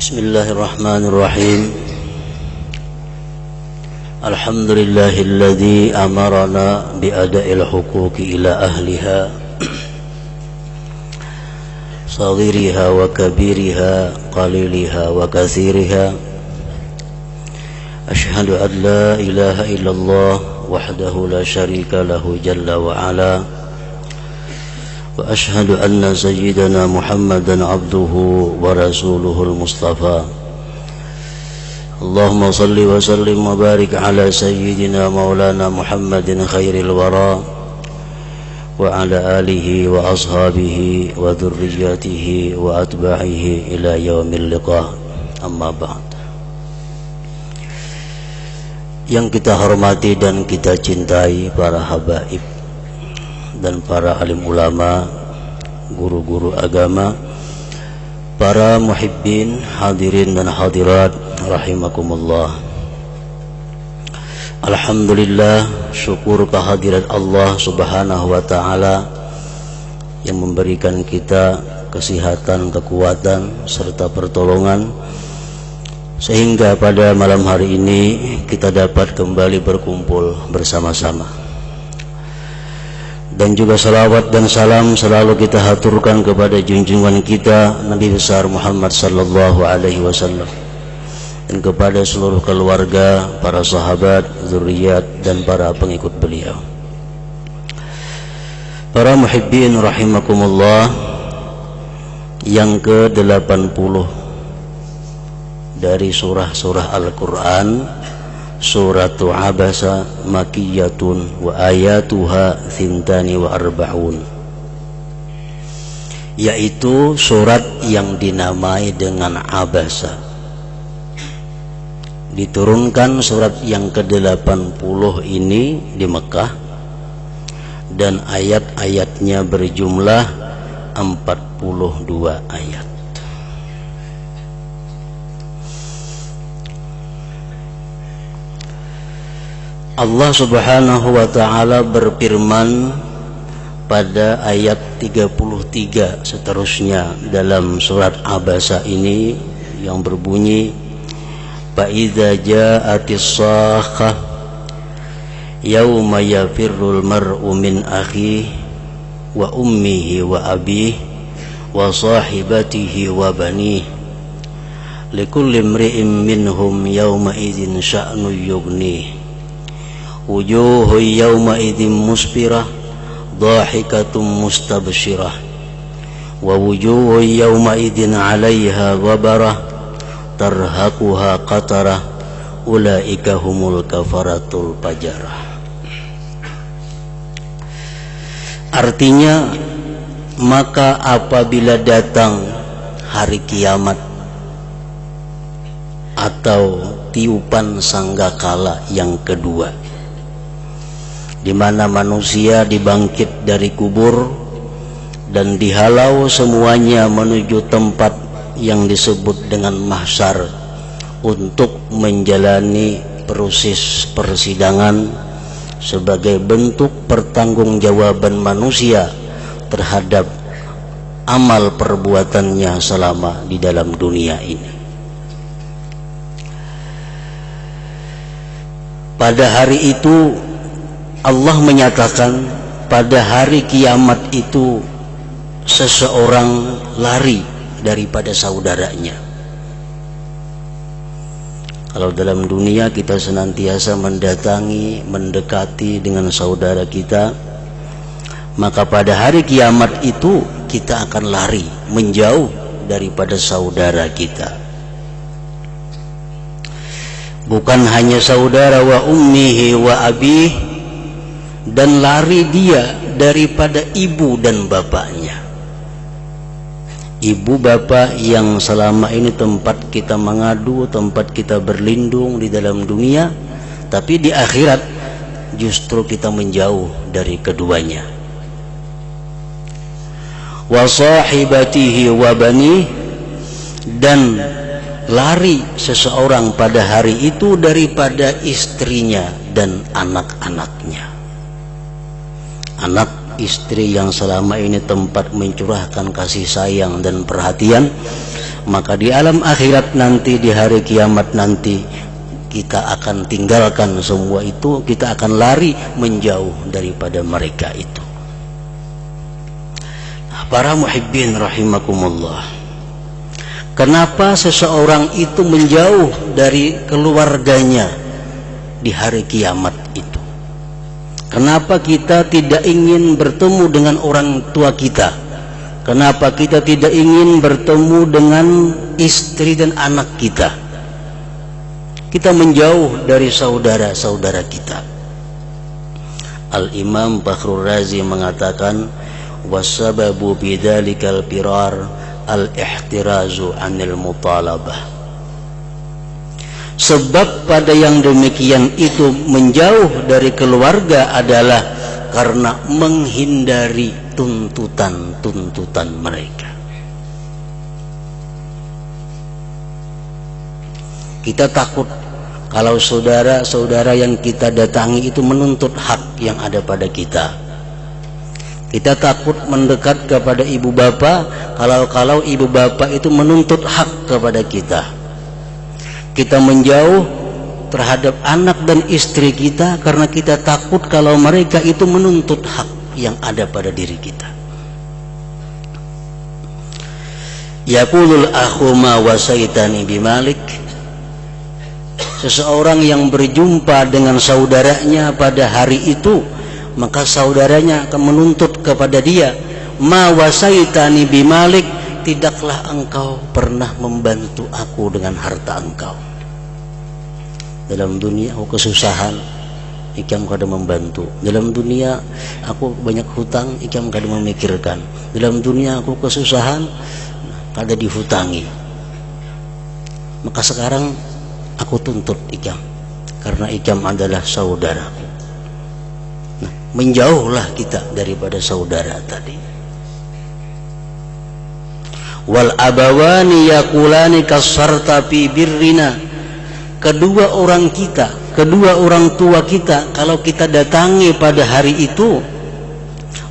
Bismillahirrahmanirrahim. Alhamdulillahilladzi amarana biada'il huquqi ila ahliha saghiriha wa kabiriha qaliliha wa katsiriha. Ashhadu an la ilaha illallah wahdahu la syarika lahu jalla wa ala wa ashhadu anna sayyidana Muhammadan abduhu wa rasuluhul mustafa. Allahumma salli wa sallim wa barik ala sayyidina maulana Muhammadin khairil wara wa ala alihi wa ashabihi wa dhurriyyatihi wa atba'ihi ila yaumil liqa. Amma ba'd. Yang kita hormati dan kita cintai para habaib dan para alim ulama, guru-guru agama, para muhibbin, hadirin dan hadirat rahimakumullah. Alhamdulillah, syukur kehadirat Allah subhanahu wa ta'ala yang memberikan kita kesehatan, kekuatan serta pertolongan sehingga pada malam hari ini kita dapat kembali berkumpul bersama-sama. Dan juga salawat dan salam selalu kita haturkan kepada junjungan kita Nabi besar Muhammad sallallahu alaihi wasallam dan kepada seluruh keluarga, para sahabat, zuriat dan para pengikut beliau. Para muhibbin rahimakumullah, yang ke-80 dari surah-surah Al-Quran, Suratu Abasa makiyatun wa ayatuha thintani wa arba'un, yaitu surat yang dinamai dengan Abasa. Diturunkan surat yang ke-80 ini di Mekah dan ayat-ayatnya berjumlah 42 ayat. Allah subhanahu wa ta'ala berfirman pada ayat 33 seterusnya dalam surat Abasa ini yang berbunyi, Fa'idha ja'atis sakhah yawma yafirrul mar'u min akhihi wa ummihi wa abihi wa sahibatihi wa banihi likulli imri'in minhum yawma idzin sya'nu yughnihi wujuhu yawma idzin musfirah dhahikatum mustabshirah wa wujuhu yawma idzin 'alaiha ghabarah tarhaquha qatarah ulaika humul kafaratul fajarah. Artinya, maka apabila datang hari kiamat atau tiupan sangkakala yang kedua, di mana manusia dibangkit dari kubur dan dihalau semuanya menuju tempat yang disebut dengan mahsyar untuk menjalani proses persidangan sebagai bentuk pertanggungjawaban manusia terhadap amal perbuatannya selama di dalam dunia ini. Pada hari itu Allah menyatakan pada hari kiamat itu seseorang lari daripada saudaranya. Kalau dalam dunia kita senantiasa mendatangi, mendekati dengan saudara kita, maka pada hari kiamat itu kita akan lari, menjauh daripada saudara kita. Bukan hanya saudara wa ummihi wa abihi, dan lari dia daripada ibu dan bapaknya. Ibu bapak yang selama ini tempat kita mengadu, tempat kita berlindung di dalam dunia, tapi di akhirat justru kita menjauh dari keduanya. Wa sahibatihi wa bani, dan lari seseorang pada hari itu daripada istrinya dan anak-anaknya. Anak istri yang selama ini tempat mencurahkan kasih sayang dan perhatian, maka di alam akhirat nanti, di hari kiamat nanti, kita akan tinggalkan semua itu, kita akan lari menjauh daripada mereka itu. Nah, para muhibbin rahimakumullah, kenapa seseorang itu menjauh dari keluarganya di hari kiamat itu? Kenapa kita tidak ingin bertemu dengan orang tua kita? Kenapa kita tidak ingin bertemu dengan istri dan anak kita? Kita menjauh dari saudara-saudara kita. Al-Imam Fakhrul Razi mengatakan, wasababu bidzalikal firar al-ihtirazu 'anil mutalabah. Sebab pada yang demikian itu menjauh dari keluarga adalah karena menghindari tuntutan-tuntutan mereka. Kita takut kalau saudara-saudara yang kita datangi itu menuntut hak yang ada pada kita. Kita takut mendekat kepada ibu bapa kalau ibu bapa itu menuntut hak kepada kita. Kita menjauh terhadap anak dan istri kita karena kita takut kalau mereka itu menuntut hak yang ada pada diri kita. Yaqulul akhu ma wasaitani bimalik. Seseorang yang berjumpa dengan saudaranya pada hari itu, maka saudaranya akan menuntut kepada dia, ma wasaitani bimalik, tidaklah engkau pernah membantu aku dengan harta engkau. Dalam dunia aku kesusahan, ikam kada membantu. Dalam dunia aku banyak hutang, ikam kada memikirkan. Dalam dunia aku kesusahan, kada dihutangi. Maka sekarang aku tuntut ikam, karena ikam adalah saudaraku. Nah, menjauhlah kita daripada saudara tadi. Wal abawani yaqulani kasarta fi birrina. Kedua orang tua kita kalau kita datangi pada hari itu,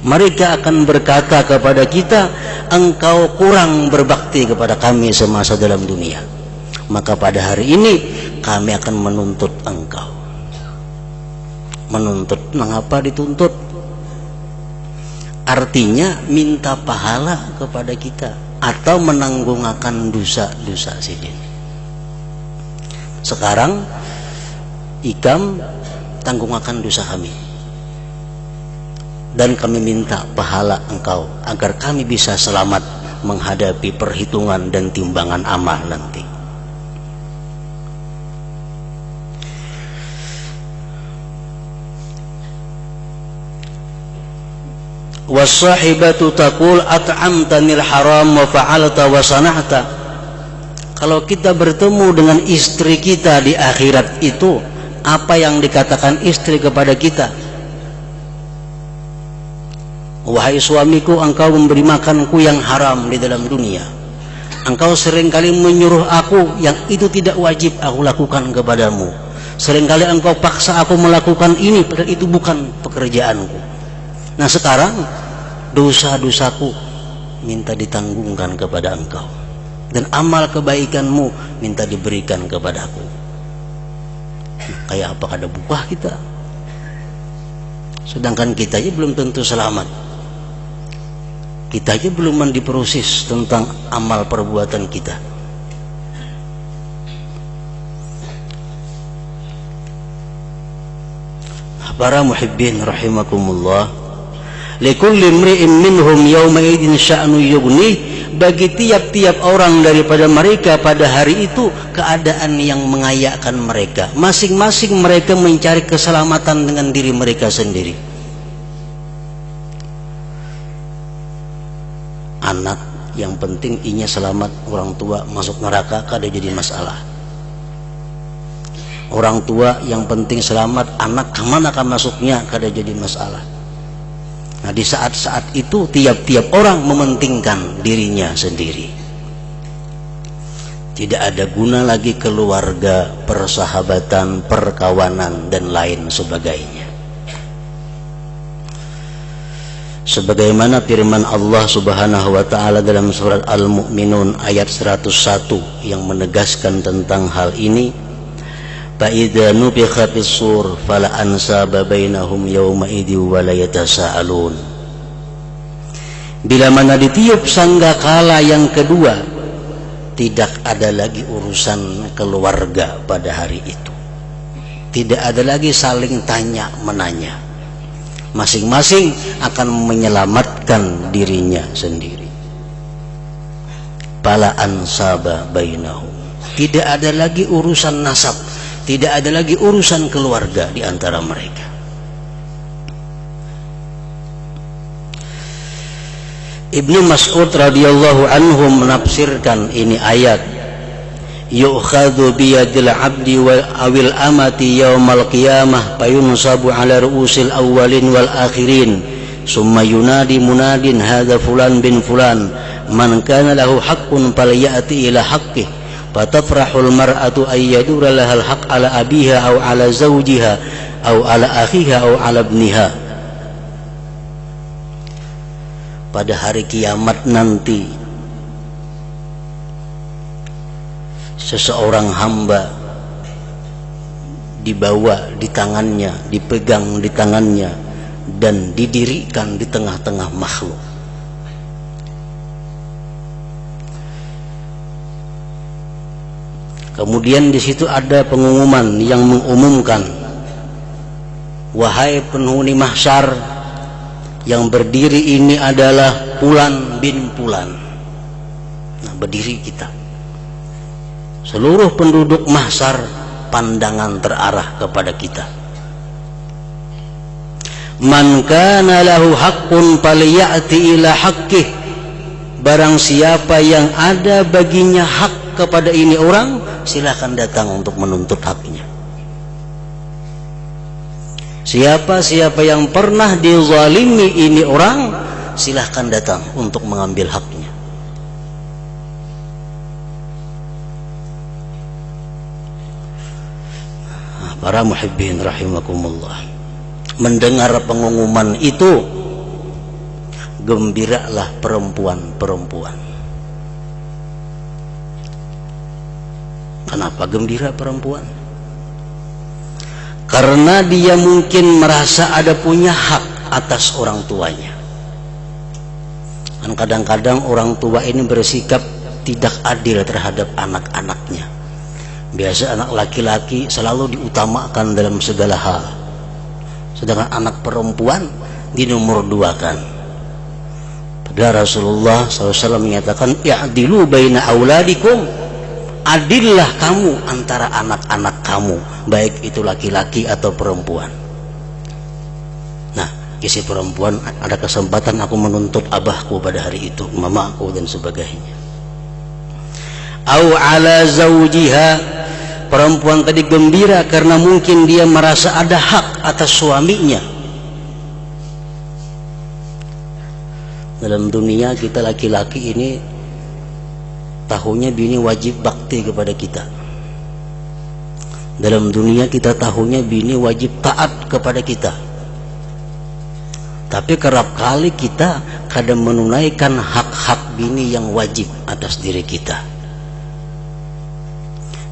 mereka akan berkata kepada kita, engkau kurang berbakti kepada kami semasa dalam dunia. Maka pada hari ini kami akan menuntut engkau. Menuntut, mengapa dituntut? Artinya minta pahala kepada kita atau menanggungakan dosa-dosa sidin. Sekarang ikam tanggungakan dosa kami, dan kami minta pahala engkau agar kami bisa selamat menghadapi perhitungan dan timbangan amal nanti. Wasahibatu taqul at'amtanil haram wa fa'alta wa sana'ta. Kalau kita bertemu dengan istri kita di akhirat itu, apa yang dikatakan istri kepada kita? Wahai suamiku, engkau memberi makanku yang haram di dalam dunia. Engkau seringkali menyuruh aku yang itu tidak wajib aku lakukan kepadamu. Seringkali engkau paksa aku melakukan ini padahal itu bukan pekerjaanku. Nah sekarang dosa-dosaku minta ditanggungkan kepada engkau, dan amal kebaikanmu minta diberikan kepadaku. Kayak apa kada buah kita? Sedangkan kita aja belum tentu selamat. Kita aja belum diproses tentang amal perbuatan kita. Para muhibbin rahimakumullah, likulli imri'in minhum yawma idin sya'nu yughnih. Bagi tiap-tiap orang daripada mereka pada hari itu keadaan yang mengayakkan mereka. Masing-masing mereka mencari keselamatan dengan diri mereka sendiri. Anak yang penting inya selamat, orang tua masuk neraka kada jadi masalah. Orang tua yang penting selamat, anak kemana kan masuknya kada jadi masalah. Nah di saat-saat itu tiap-tiap orang mementingkan dirinya sendiri. Tidak ada guna lagi keluarga, persahabatan, perkawanan dan lain sebagainya. sebagaimana firman Allah Subhanahu wa taala dalam surat Al-Mu'minun ayat 101 yang menegaskan tentang hal ini, fa idza nufikha fis-sur fala ansaba bainahum yawma idzi wa la yatasaalun. Bila mana ditiup sangkakala yang kedua, tidak ada lagi urusan keluarga pada hari itu. Tidak ada lagi saling tanya menanya. Masing-masing akan menyelamatkan dirinya sendiri. Fala ansaba bainahum. Tidak ada lagi urusan nasab, tidak ada lagi urusan keluarga di antara mereka. Ibnu Mas'ud radhiyallahu anhu menafsirkan ini ayat, yu'khadhu biyadil abdi wa awil amati yaumal qiyamah fayunsabu ala ru'usil awwalin wal akhirin summa yunadi munadin hadza fulan bin fulan man kana lahu haqqun falyati ila haqqih fatafrahul mar'atu ayyadura lahal haqq ala abiha aw ala zawjiha aw ala akhiha aw ala ibniha. Pada hari kiamat nanti seseorang hamba dibawa di tangannya, dipegang di tangannya dan didirikan di tengah-tengah makhluk. Kemudian di situ ada pengumuman yang mengumumkan, wahai penghuni mahsyar, yang berdiri ini adalah Fulan bin Fulan. Nah, berdiri kita. Seluruh penduduk mahsyar pandangan terarah kepada kita. Man kana lahu haqqun falyati ila haqqih. Barang siapa yang ada baginya hak kepada ini orang, silakan datang untuk menuntut haknya. Siapa yang pernah dizalimi ini orang, silahkan datang untuk mengambil haknya. Para muhibbin rahimakumullah, mendengar pengumuman itu, gembiralah perempuan-perempuan. Kenapa gembira perempuan? Karena dia mungkin merasa ada punya hak atas orang tuanya. Dan kadang-kadang orang tua ini bersikap tidak adil terhadap anak-anaknya. Biasa anak laki-laki selalu diutamakan dalam segala hal, sedangkan anak perempuan dinomor duakan. Padahal Rasulullah SAW menyatakan, i'dilu baina auladikum, adillah kamu antara anak-anak kamu, baik itu laki-laki atau perempuan. Nah, isi perempuan ada kesempatan aku menuntut abahku pada hari itu, mamaku dan sebagainya. Au ala zawjiha, perempuan tadi gembira karena mungkin dia merasa ada hak atas suaminya. Dalam dunia kita laki-laki ini tahunya bini wajib bakti kepada kita. Dalam dunia kita tahunya bini wajib taat kepada kita. Tapi kerap kali kita kadang menunaikan hak-hak bini yang wajib atas diri kita.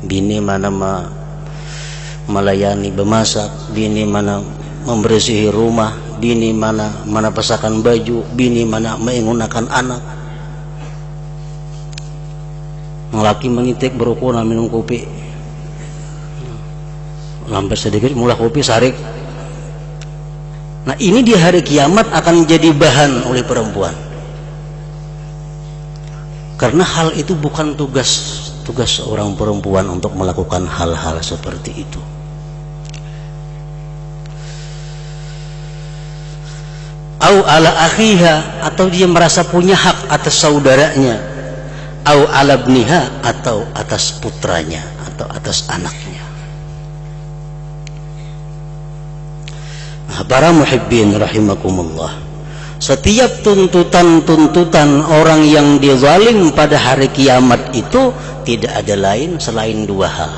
Bini mana melayani memasak, bini mana membersihi rumah, bini mana pasakan baju, bini mana menggunakan anak. Laki mengitik berukuna minum kopi, lambat sedikit mulai kopi sarik. Nah, ini di hari kiamat akan jadi bahan oleh perempuan, karena hal itu bukan tugas seorang perempuan untuk melakukan hal-hal seperti itu. Au ala akhiha, atau dia merasa punya hak atas saudaranya. Au ala ibniha, atau atas putranya atau atas anaknya. Nah, para muhibbin rahimakumullah, setiap tuntutan-tuntutan orang yang dizalim pada hari kiamat itu tidak ada lain selain dua hal.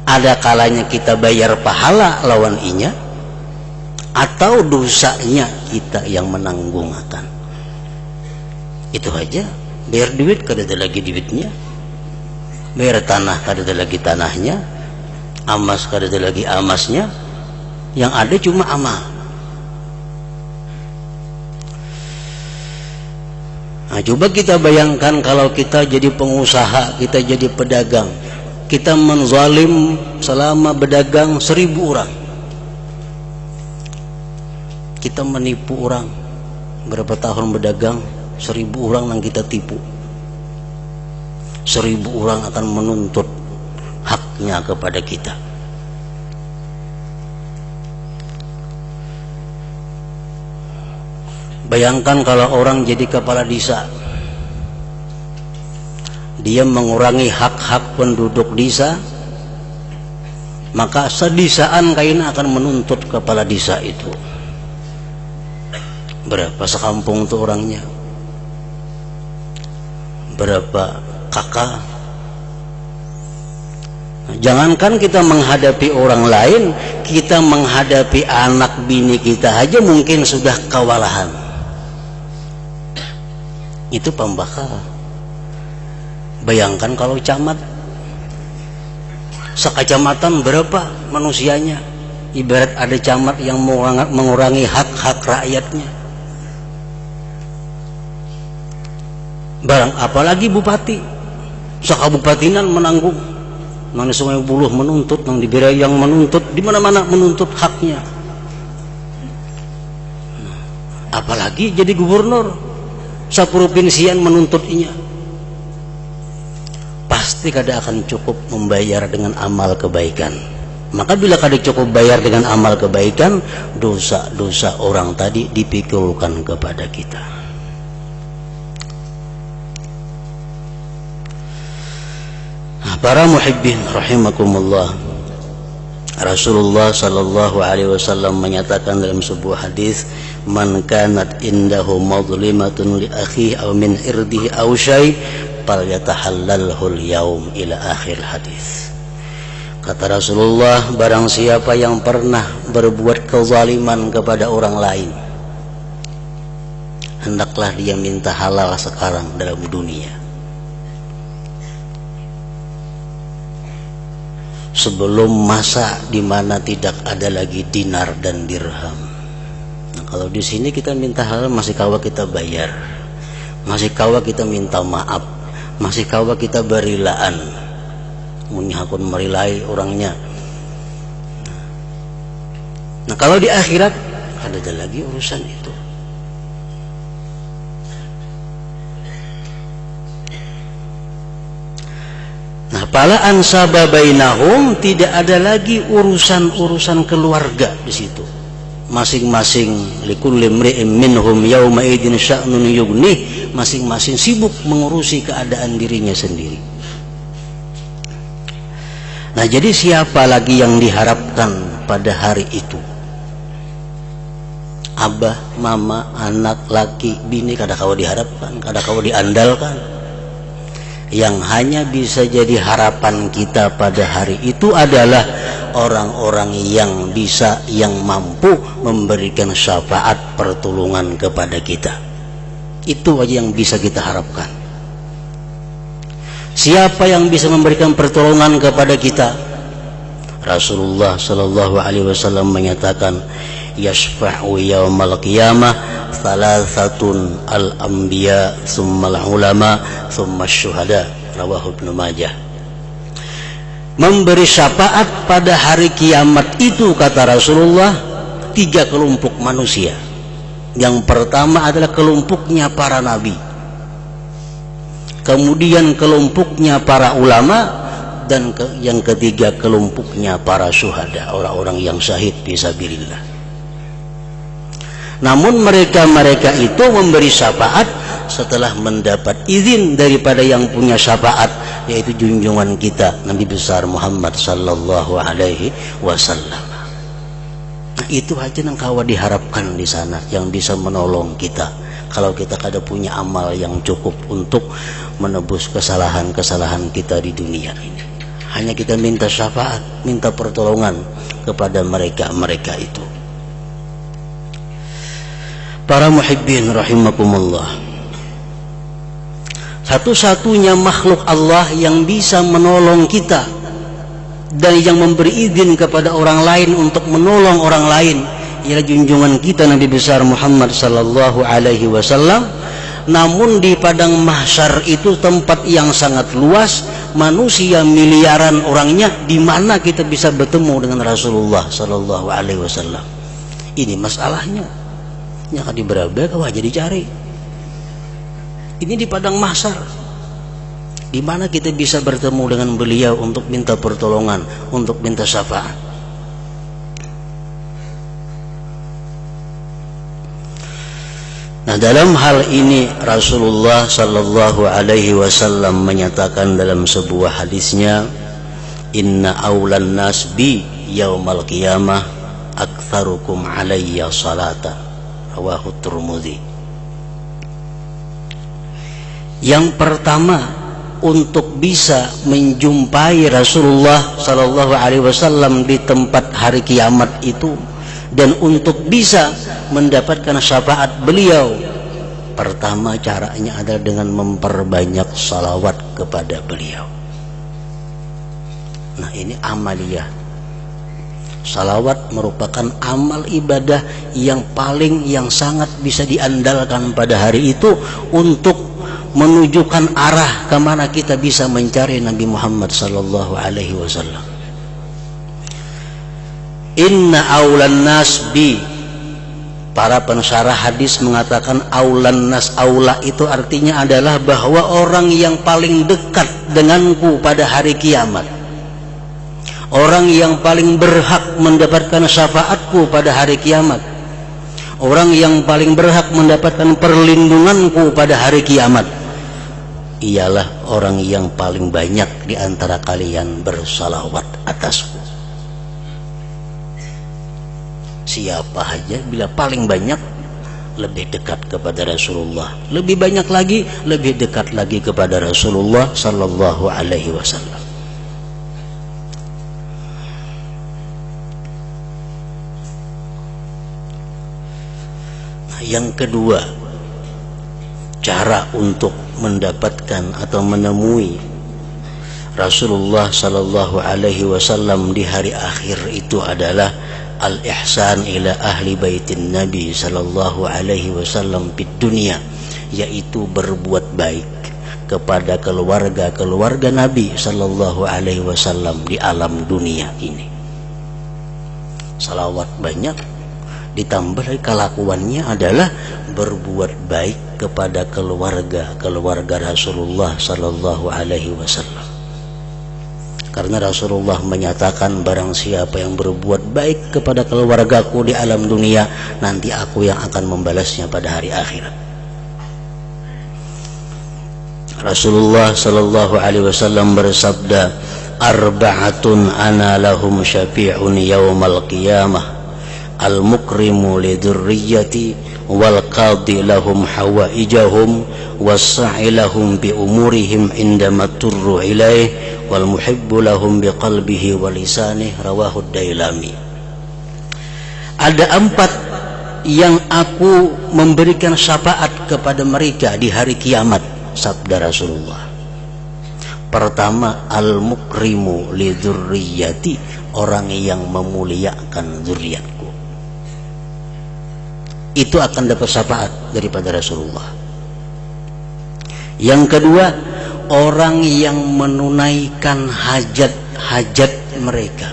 Ada kalanya kita bayar pahala lawan inya, atau dosanya kita yang menanggung akan. Itu aja. Bayar duit kada ada lagi duitnya, bayar tanah kada ada lagi tanahnya, amas kada ada lagi amasnya, yang ada cuma amal. Nah, coba kita bayangkan kalau kita jadi pengusaha, kita jadi pedagang, kita menzalim selama berdagang 1000 orang, kita menipu orang berapa tahun berdagang, 1000 orang yang kita tipu, 1000 orang akan menuntut haknya kepada kita. Bayangkan kalau orang jadi kepala desa, dia mengurangi hak-hak penduduk desa, maka sedesaan kaina akan menuntut kepala desa itu. Berapa sekampung tuh orangnya, berapa kakak. Nah, jangankan kita menghadapi orang lain, kita menghadapi anak bini kita aja mungkin sudah kewalahan. Itu pembakar. Bayangkan kalau camat, sekecamatan berapa manusianya, ibarat ada camat yang mengurangi hak-hak rakyatnya. Barang apalagi bupati, sakabupatinan menanggung, nang di Sungai Buloh menuntut, nang di Berayang menuntut, di mana-mana menuntut haknya. Apalagi jadi gubernur, saprovinsian menuntutnya. Pasti kada akan cukup membayar dengan amal kebaikan. Maka bila kada cukup bayar dengan amal kebaikan, dosa-dosa orang tadi dipikulkan kepada kita. Para muhibbin rahimakumullah, Rasulullah sallallahu alaihi wasallam menyatakan dalam sebuah hadis, man kanat indahu madlimatun li akhihi aw min irdihi aw syai falyatahallalhu al-yaum ila akhir hadis. Kata Rasulullah, barang siapa yang pernah berbuat kezaliman kepada orang lain, hendaklah dia minta halal sekarang dalam dunia, sebelum masa di mana tidak ada lagi dinar dan dirham. Nah, kalau di sini kita minta halal masih kawa kita bayar, masih kawa kita minta maaf, masih kawa kita berilaan, menyahakun merilai orangnya. Nah, kalau di akhirat ada lagi urusan itu. Nah, pala ansaba bainahum, tidak ada lagi urusan-urusan keluarga di situ. Masing-masing likulli imri'in minhum yauma idin sya'nun yughnih, masing-masing sibuk mengurusi keadaan dirinya sendiri. Nah, jadi siapa lagi yang diharapkan pada hari itu? Abah, mama, anak, laki, bini kada kau diharapkan, kada kau diandalkan. Yang hanya bisa jadi harapan kita pada hari itu adalah orang-orang yang bisa, yang mampu memberikan syafaat pertolongan kepada kita. Itu aja yang bisa kita harapkan. Siapa yang bisa memberikan pertolongan kepada kita? Rasulullah sallallahu alaihi wasallam menyatakan, yashfa'u yaumal qiyamah thalathatun al-anbiya thumma al-ulama thumma syuhada, rawahu Ibnu Majah. Memberi syafaat pada hari kiamat itu, kata Rasulullah, 3 kelompok manusia. Yang pertama adalah kelompoknya para nabi, kemudian kelompoknya para ulama, dan yang ketiga kelompoknya para syuhada, orang-orang yang syahid fisabilillah. Namun mereka itu memberi syafaat setelah mendapat izin daripada yang punya syafaat, yaitu junjungan kita Nabi besar Muhammad sallallahu alaihi wasallam. Nah, itu aja yang kawa diharapkan di sana, yang bisa menolong kita kalau kita kada punya amal yang cukup untuk menebus kesalahan-kesalahan kita di dunia ini. Hanya kita minta syafaat, minta pertolongan kepada mereka itu. Para muhibbin rahimakumullah, satu-satunya makhluk Allah yang bisa menolong kita dan yang memberi izin kepada orang lain untuk menolong orang lain ialah junjungan kita Nabi besar Muhammad sallallahu alaihi wasallam. Namun di padang mahsyar itu tempat yang sangat luas, manusia miliaran orangnya, di mana kita bisa bertemu dengan Rasulullah sallallahu alaihi wasallam? Ini masalahnya. Yang akan diberabak wajah dicari. Ini di padang mahsyar, di mana kita bisa bertemu dengan beliau untuk minta pertolongan, untuk minta syafaat. Nah, dalam hal ini Rasulullah sallallahu alaihi wasallam menyatakan dalam sebuah hadisnya, inna awlan nas bi yaumal qiyamah aktsarukum alayya salata, rawahu Tirmidzi. Yang pertama untuk bisa menjumpai Rasulullah sallallahu alaihi wasallam di tempat hari kiamat itu dan untuk bisa mendapatkan syafaat beliau, pertama caranya adalah dengan memperbanyak salawat kepada beliau. Nah, ini amaliyah. Salawat merupakan amal ibadah yang sangat bisa diandalkan pada hari itu untuk menunjukkan arah kemana kita bisa mencari Nabi Muhammad sallallahu alaihi wasallam. Inna aulan nas bi, para pensyarah hadis mengatakan aulan nas, aula itu artinya adalah bahwa orang yang paling dekat denganku pada hari kiamat, orang yang paling berhak mendapatkan syafaatku pada hari kiamat, orang yang paling berhak mendapatkan perlindunganku pada hari kiamat, ialah orang yang paling banyak di antara kalian bersalawat atasku. Siapa saja bila paling banyak lebih dekat kepada Rasulullah, lebih banyak lagi lebih dekat lagi kepada Rasulullah sallallahu alaihi wasallam. Nah, yang kedua, cara untuk mendapatkan atau menemui Rasulullah sallallahu alaihi wasallam di hari akhir itu adalah al-ihsan ila ahli baitin Nabi sallallahu alaihi wasallam di dunia, yaitu berbuat baik kepada keluarga Nabi sallallahu alaihi wasallam di alam dunia ini. Salawat banyak ditambah kelakuannya adalah berbuat baik kepada keluarga Rasulullah sallallahu alaihi wasallam. Karena Rasulullah menyatakan, barang siapa yang berbuat baik kepada keluargaku di alam dunia, nanti aku yang akan membalasnya pada hari akhirat. Rasulullah sallallahu alaihi wasallam bersabda, arba'atun ana lahum syafi'un yaumal qiyamah, al-mukrimu li dzurriyyati wal qadi lahum hawaijahum was-sa'i lahum bi umurihim indama turru ilaih wal muhibbu lahum bi qalbihi wa lisanihi, rawahu Dailami. Ada 4 yang aku memberikan syafaat kepada mereka di hari kiamat, sabda Rasulullah. Pertama, al-mukrimu li dzurriyyati, orang yang memuliakan zuriatku, itu akan dapat syafaat daripada Rasulullah. Yang kedua, orang yang menunaikan hajat-hajat mereka.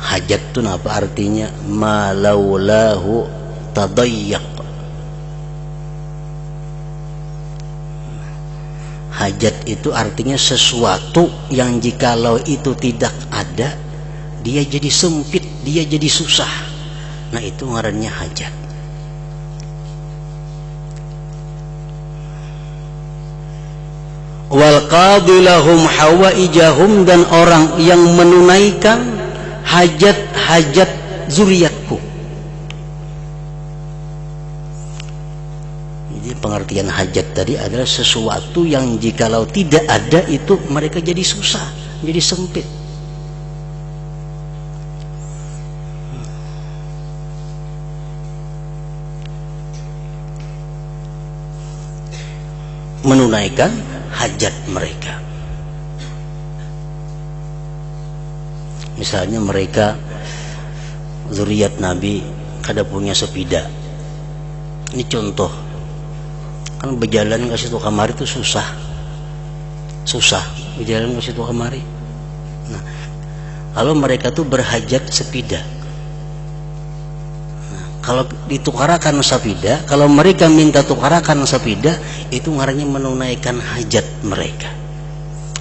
Hajat itu apa artinya? Malaulahu tadayyak. Hajat itu artinya sesuatu yang jikalau itu tidak ada, dia jadi sempit, dia jadi susah. Nah, itu ngarannya hajat. Wal qadilahum hawaijahum, dan orang yang menunaikan hajat-hajat zuriatku. Jadi pengertian hajat tadi adalah sesuatu yang jikalau tidak ada itu mereka jadi susah, jadi sempit. menunaikan hajat mereka. Misalnya mereka zuriat Nabi kada punya sepeda. Ini contoh. Kan berjalan ke situ kamari itu susah berjalan ke situ kamari. Nah, kalau mereka tuh berhajat sepeda, nah, kalau ditukarakan sepeda, kalau mereka minta tukarakan sepeda, itu ngarannya menunaikan hajat mereka.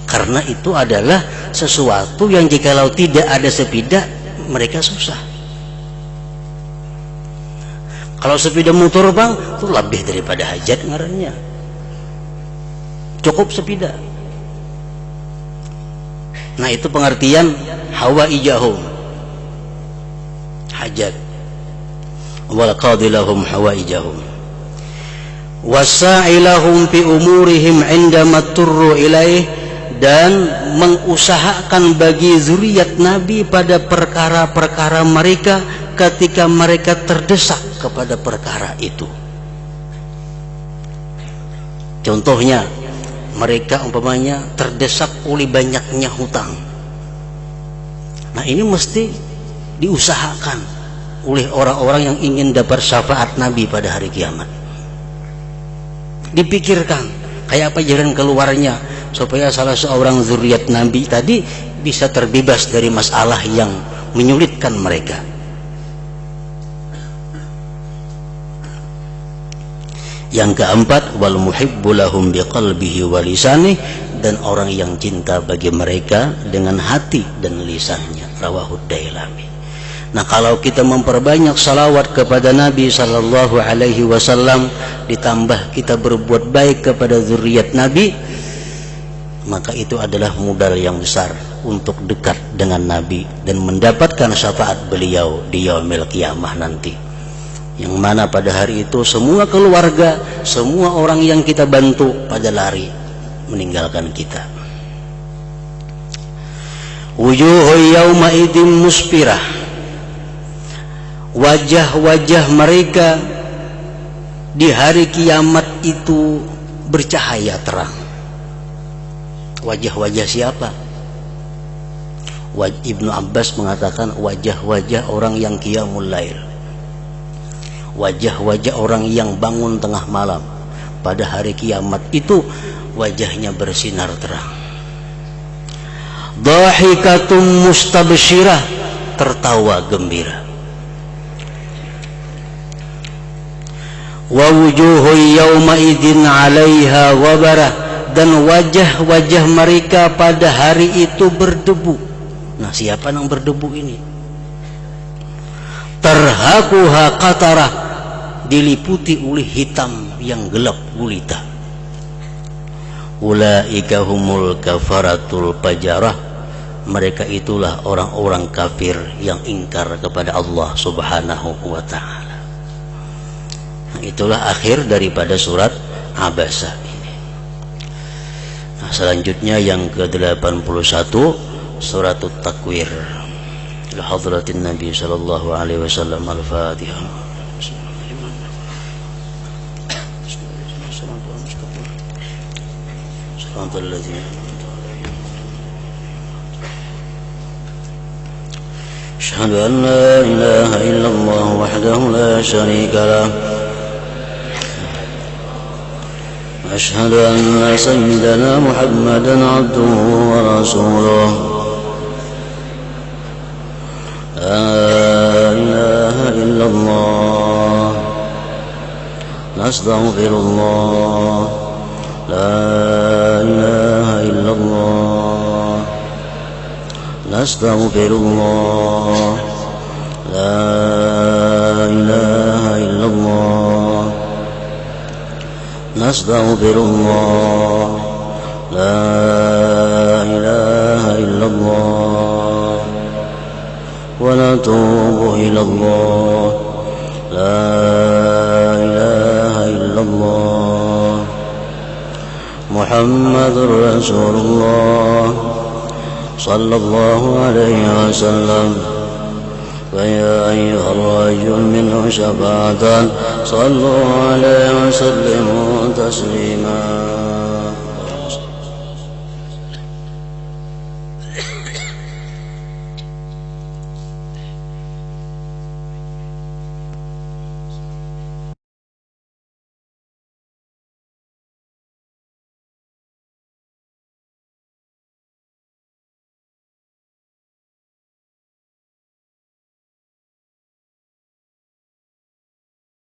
Karena itu adalah sesuatu yang jikalau tidak ada sepeda mereka susah. Kalau sepeda motor bang, itu lebih daripada hajat ngarannya. Cukup sepeda. Nah itu pengertian hawaijahum, hajat. Wal qadilahum hawaijahum. Wasa'ilahum fi umurihim indama turru ilaih, dan mengusahakan bagi zuriat Nabi pada perkara-perkara mereka ketika mereka terdesak kepada perkara itu. Contohnya, mereka umpamanya terdesak oleh banyaknya hutang. Nah ini mesti diusahakan oleh orang-orang yang ingin dapat syafaat Nabi pada hari kiamat. Dipikirkan kayak apa jalan keluarnya supaya salah seorang zuriat Nabi tadi bisa terbebas dari masalah yang menyulitkan mereka. Yang keempat, wal muhibbu lahum biqalbihi wa lisanih, dan orang yang cinta bagi mereka dengan hati dan lisannya. Rawahud Dailami. Nah kalau kita memperbanyak salawat kepada Nabi sallallahu alaihi wasallam, ditambah kita berbuat baik kepada zuriat Nabi, maka itu adalah modal yang besar untuk dekat dengan Nabi dan mendapatkan syafaat beliau di yaumil qiyamah nanti, yang mana pada hari itu semua keluarga, semua orang yang kita bantu pada lari meninggalkan kita. Wujuhu yawma idin muspirah, wajah-wajah mereka di hari kiamat itu bercahaya terang. Wajah-wajah siapa? Ibnu Abbas mengatakan wajah-wajah orang yang qiyamul lail, wajah-wajah orang yang bangun tengah malam. Pada hari kiamat itu wajahnya bersinar terang. Dhahikatum mustabsyirah, tertawa gembira. Wa wujuhu yawma idin 'alaiha wabarah, dan wajah-wajah mereka pada hari itu berdebu. Nah siapa yang berdebu ini? Tarhaquha qatarah, diliputi oleh hitam yang gelap gulita. Ulaika humul kafaratul fajarah, mereka itulah orang-orang kafir yang ingkar kepada Allah subhanahu wa ta'ala. Nah, itulah akhir daripada surat Abasa ini. Nah, selanjutnya yang ke-81, surat Takwir. Hadratin Nabi sallallahu alaihi wasallam. Al-Fatihah. Asyhadu an la ilaha illallah wahdahu la syarika lah. Asyhadu anna sayyidana Muhammadan abduhu wa rasuluh. La ilaha illallah. Nastaghfirullah. La ilaha illallah. Nastaghfirullah. La ilaha illallah. Nastaghfirullah. La ilaha illallah. Wa natubu ilallah. La ilaha illallah. Muhammadur Rasulullah sallallahu alaihi wasallam. Wa ya ayyuhal rajul minhu syafa'atan sallu alaihi wa sallimu taslima.